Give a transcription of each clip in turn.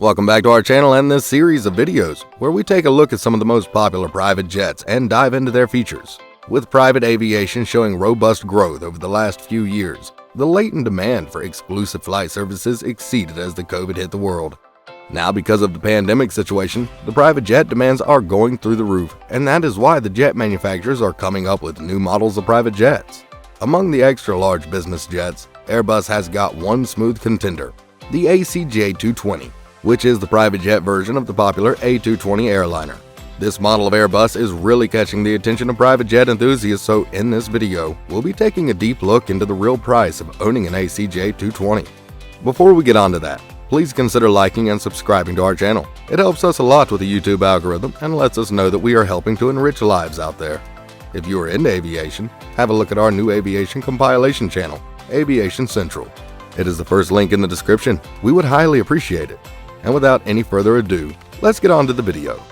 Welcome back to our channel and this series of videos where we take a look at some of the most popular private jets and dive into their features. With private aviation showing robust growth over the last few years, the latent demand for exclusive flight services exceeded as the COVID hit the world. Now, because of the pandemic situation, the private jet demands are going through the roof, and that is why the jet manufacturers are coming up with new models of private jets. Among the extra-large business jets, Airbus has got one smooth contender, the ACJ220. Which is the private jet version of the popular A220 airliner. This model of Airbus is really catching the attention of private jet enthusiasts, so in this video, we'll be taking a deep look into the real price of owning an ACJ220. Before we get on to that, please consider liking and subscribing to our channel. It helps us a lot with the YouTube algorithm and lets us know that we are helping to enrich lives out there. If you are into aviation, have a look at our new aviation compilation channel, Aviation Central. It is the first link in the description. We would highly appreciate it. And without any further ado, let's get on to the video.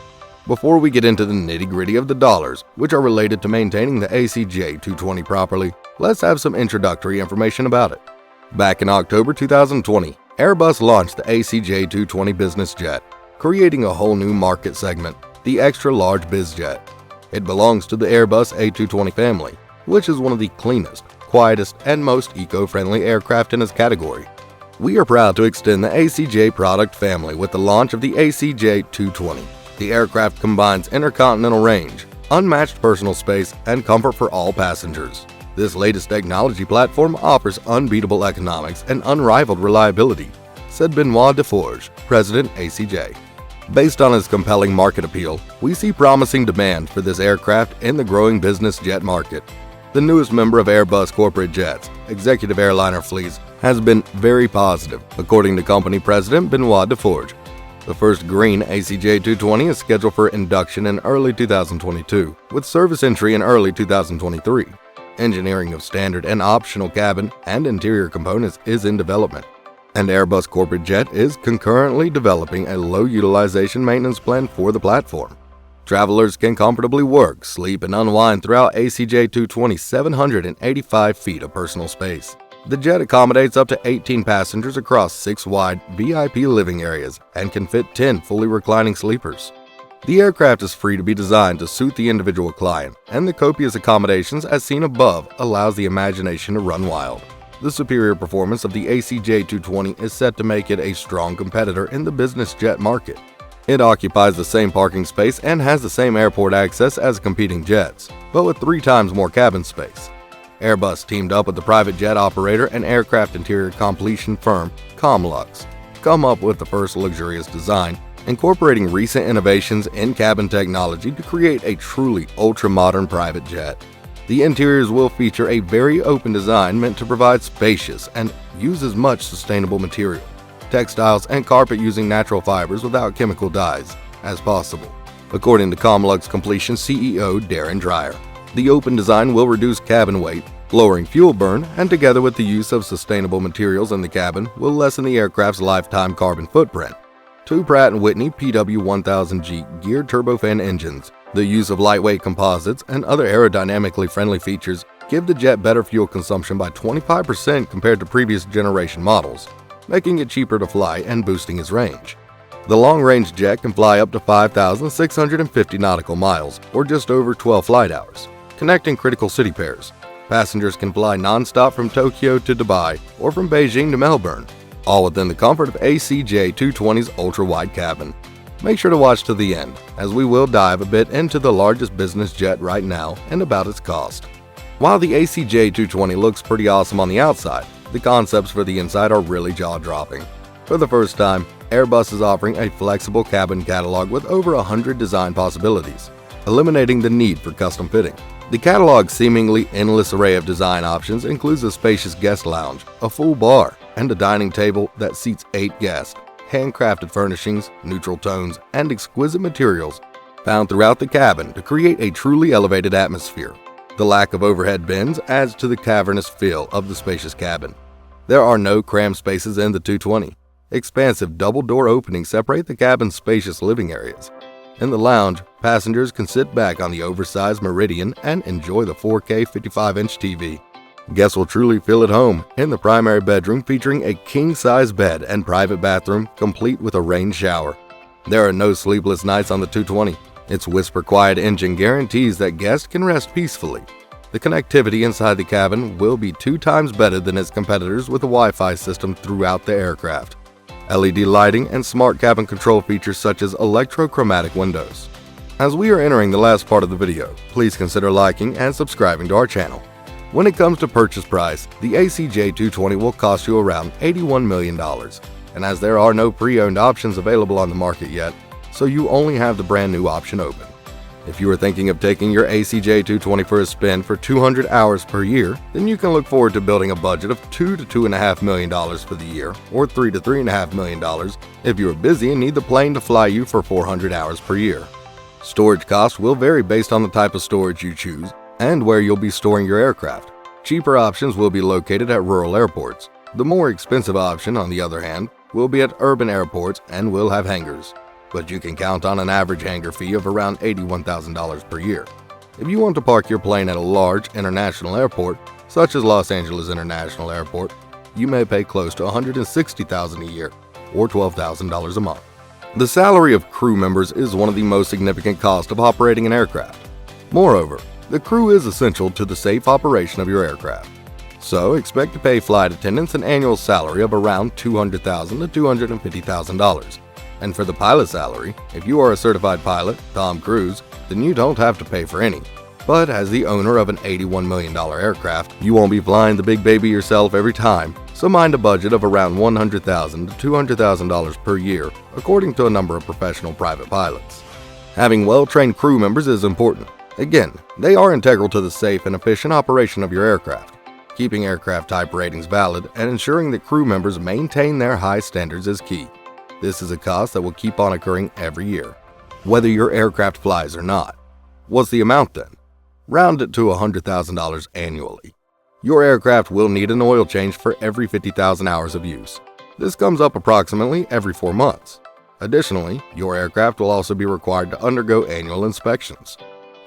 Before we get into the nitty-gritty of the dollars, which are related to maintaining the ACJ220 properly, let's have some introductory information about it. Back in October 2020, Airbus launched the ACJ220 business jet, creating a whole new market segment, the extra-large biz jet. It belongs to the Airbus A220 family, which is one of the cleanest, quietest, and most eco-friendly aircraft in its category. We are proud to extend the ACJ product family with the launch of the ACJ220. The aircraft combines intercontinental range, unmatched personal space, and comfort for all passengers. This latest technology platform offers unbeatable economics and unrivaled reliability, said Benoit Deforge, President ACJ. Based on its compelling market appeal, we see promising demand for this aircraft in the growing business jet market. The newest member of Airbus corporate jets, executive airliner fleets, has been very positive, according to company president Benoit Deforge. The first green ACJ220 is scheduled for induction in early 2022, with service entry in early 2023. Engineering of standard and optional cabin and interior components is in development, and Airbus corporate jet is concurrently developing a low-utilization maintenance plan for the platform. Travelers can comfortably work, sleep, and unwind throughout ACJ220's 785 feet of personal space. The jet accommodates up to 18 passengers across 6 wide VIP living areas and can fit 10 fully reclining sleepers. The aircraft is free to be designed to suit the individual client, and the copious accommodations as seen above allows the imagination to run wild. The superior performance of the ACJ220 is set to make it a strong competitor in the business jet market. It occupies the same parking space and has the same airport access as competing jets, but with 3 times more cabin space. Airbus teamed up with the private jet operator and aircraft interior completion firm Comlux, come up with the first luxurious design, incorporating recent innovations in cabin technology to create a truly ultra-modern private jet. The interiors will feature a very open design meant to provide spacious and use as much sustainable material, textiles, and carpet using natural fibers without chemical dyes as possible, according to Comlux Completion CEO Darren Dreyer. The open design will reduce cabin weight, lowering fuel burn, and together with the use of sustainable materials in the cabin will lessen the aircraft's lifetime carbon footprint. 2 Pratt & Whitney PW1000G geared turbofan engines, the use of lightweight composites, and other aerodynamically friendly features give the jet better fuel consumption by 25% compared to previous generation models, making it cheaper to fly and boosting its range. The long-range jet can fly up to 5,650 nautical miles, or just over 12 flight hours, connecting critical city pairs. Passengers can fly non-stop from Tokyo to Dubai or from Beijing to Melbourne, all within the comfort of ACJ220's ultra-wide cabin. Make sure to watch to the end, as we will dive a bit into the largest business jet right now and about its cost. While the ACJ220 looks pretty awesome on the outside, the concepts for the inside are really jaw-dropping. For the first time, Airbus is offering a flexible cabin catalog with over 100 design possibilities, eliminating the need for custom fitting. The catalog's seemingly endless array of design options includes a spacious guest lounge, a full bar, and a dining table that seats 8 guests. Handcrafted furnishings, neutral tones, and exquisite materials found throughout the cabin to create a truly elevated atmosphere. The lack of overhead bins adds to the cavernous feel of the spacious cabin. There are no crammed spaces in the 220. Expansive double-door openings separate the cabin's spacious living areas. In the lounge, passengers can sit back on the oversized Meridian and enjoy the 4K 55-inch TV. Guests will truly feel at home in the primary bedroom, featuring a king-size bed and private bathroom complete with a rain shower. There are no sleepless nights on the 220. Its whisper-quiet engine guarantees that guests can rest peacefully. The connectivity inside the cabin will be 2 times better than its competitors with a Wi-Fi system throughout the aircraft. LED lighting and smart cabin control features such as electrochromatic windows. As we are entering the last part of the video, please consider liking and subscribing to our channel. When it comes to purchase price, the ACJ220 will cost you around $81 million, and as there are no pre-owned options available on the market yet, so you only have the brand new option open. If you are thinking of taking your ACJ220 for a spin for 200 hours per year, then you can look forward to building a budget of $2 to $2.5 million for the year, or $3 to $3.5 million if you are busy and need the plane to fly you for 400 hours per year. Storage costs will vary based on the type of storage you choose and where you'll be storing your aircraft. Cheaper options will be located at rural airports. The more expensive option, on the other hand, will be at urban airports and will have hangars. But you can count on an average hangar fee of around $81,000 per year. If you want to park your plane at a large international airport, such as Los Angeles International Airport, you may pay close to $160,000 a year, or $12,000 a month. The salary of crew members is one of the most significant costs of operating an aircraft. Moreover, the crew is essential to the safe operation of your aircraft. So expect to pay flight attendants an annual salary of around $200,000 to $250,000. And for the pilot salary, if you are a certified pilot, Tom Cruise, then you don't have to pay for any. But as the owner of an $81 million aircraft, you won't be flying the big baby yourself every time, so mind a budget of around $100,000 to $200,000 per year, according to a number of professional private pilots. Having well-trained crew members is important. Again, they are integral to the safe and efficient operation of your aircraft. Keeping aircraft type ratings valid and ensuring that crew members maintain their high standards is key. This is a cost that will keep on occurring every year, whether your aircraft flies or not. What's the amount then? Round it to $100,000 annually. Your aircraft will need an oil change for every 50,000 hours of use. This comes up approximately every 4 months. Additionally, your aircraft will also be required to undergo annual inspections.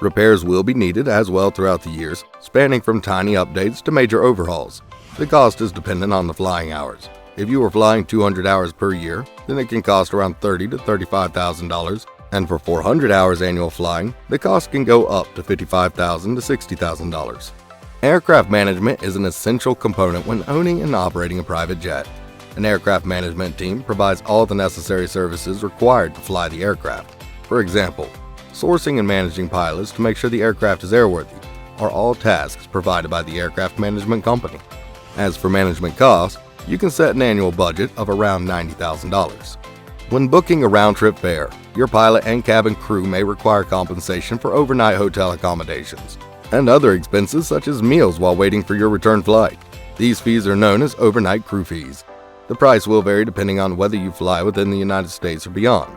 Repairs will be needed as well throughout the years, spanning from tiny updates to major overhauls. The cost is dependent on the flying hours. If you are flying 200 hours per year, then it can cost around $30,000 to $35,000, and for 400 hours annual flying, the cost can go up to $55,000 to $60,000. Aircraft management is an essential component when owning and operating a private jet. An aircraft management team provides all the necessary services required to fly the aircraft. For example, sourcing and managing pilots to make sure the aircraft is airworthy are all tasks provided by the aircraft management company. As for management costs, you can set an annual budget of around $90,000. When booking a round-trip fare, your pilot and cabin crew may require compensation for overnight hotel accommodations and other expenses such as meals while waiting for your return flight. These fees are known as overnight crew fees. The price will vary depending on whether you fly within the United States or beyond.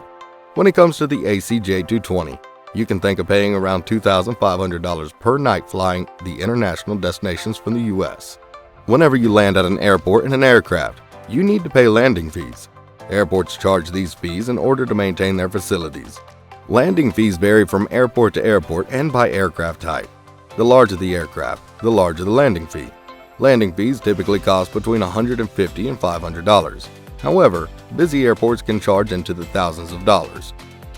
When it comes to the ACJ220, you can think of paying around $2,500 per night flying the international destinations from the US. Whenever you land at an airport in an aircraft, you need to pay landing fees. Airports charge these fees in order to maintain their facilities. Landing fees vary from airport to airport and by aircraft type. The larger the aircraft, the larger the landing fee. Landing fees typically cost between $150 and $500. However, busy airports can charge into the thousands of dollars.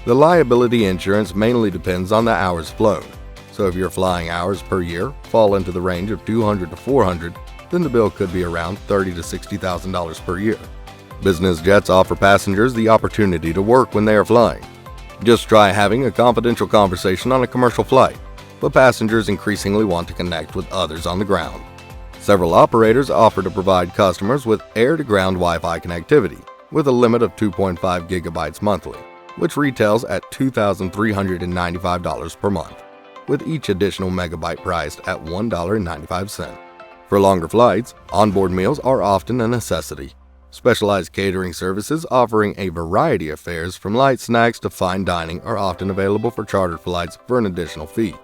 The liability insurance mainly depends on the hours flown. So if your flying hours per year fall into the range of 200 to 400, then the bill could be around $30,000 to $60,000 per year. Business jets offer passengers the opportunity to work when they are flying. Just try having a confidential conversation on a commercial flight, but passengers increasingly want to connect with others on the ground. Several operators offer to provide customers with air-to-ground Wi-Fi connectivity with a limit of 2.5 gigabytes monthly, which retails at $2,395 per month, with each additional megabyte priced at $1.95. For longer flights, onboard meals are often a necessity. Specialized catering services offering a variety of fares from light snacks to fine dining are often available for chartered flights for an additional fee.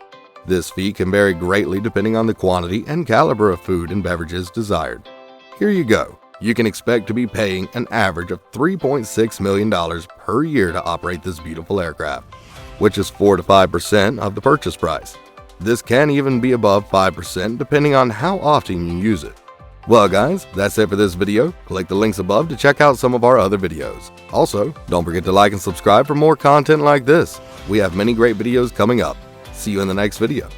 This fee can vary greatly depending on the quantity and caliber of food and beverages desired. Here you go. You can expect to be paying an average of $3.6 million per year to operate this beautiful aircraft, which is 4 to 5% of the purchase price. This can even be above 5% depending on how often you use it. Well guys, that's it for this video. Click the links above to check out some of our other videos. Also, don't forget to like and subscribe for more content like this. We have many great videos coming up. See you in the next video.